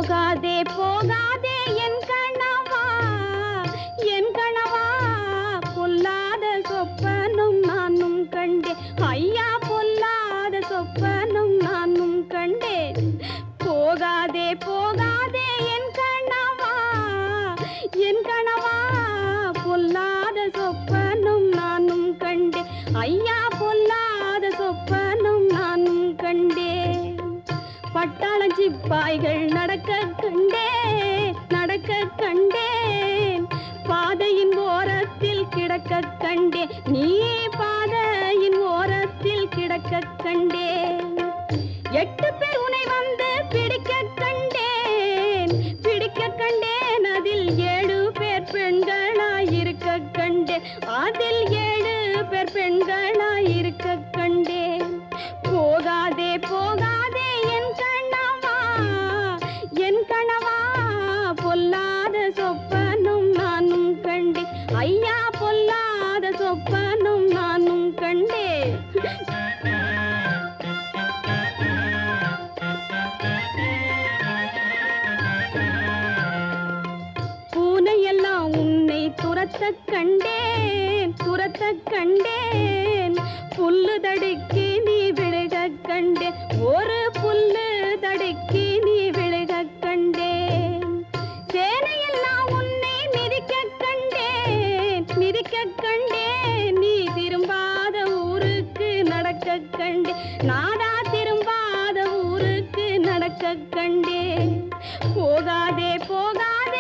போகாதே போகாதே என் கணவா, என் கணவா, பொல்லாத சொப்பனும் நானும் கண்டேன். ஐயா, பொல்லாத சொப்பனும் நானும் கண்டேன். போகாதே போகாதே என் கணவா, என் கணவா, பொல்லாத சொப்பனும் நானும் கண்டேன். ஐயா, பொல்லாத சொப்பனும் நானும் கண்டேன். பட்டாளம் சிப்பாய்கள் நடக்க கண்டேன், நடக்க கண்டேன். பாதையின் ஓரத்தில் கிடக்க கண்டேன், நீ பாதையின் ஓரத்தில் கிடக்க கண்டேன். 8 பேர் உன்னை வந்து பிடிக்க கண்டேன், பிடிக்க கண்டேன். அதில் 7 பேர் பெண்களாயிருக்க கண்டேன், அதில் 7 பேர் பெண்களாயிருக்க கண்டேன். போகாதே போகாதே என் கணவா, என் கணவா, பொல்லாத சொப்பனும் நானும் கண்டேன். ஐயா, பொல்லாத சொப்பனும் நானும் கண்டேன். பூனையெல்லாம் உன்னை துரத்த கண்டேன், துரத்த கண்டேன். புல்லு தடுக்கி நீ விழுக கண்டேன், ஒரு புல்லு தடுக்கி நீ விழுக கண்டேன். சேனையெல்லாம் உன்னை மிதிக்க கண்டேன், மிதிக்க கண்டேன். நீ திரும்பாத ஊருக்கு நடக்க கண்டேன், நாடா திரும்பாத ஊருக்கு நடக்க கண்டேன். போகாதே போகாதே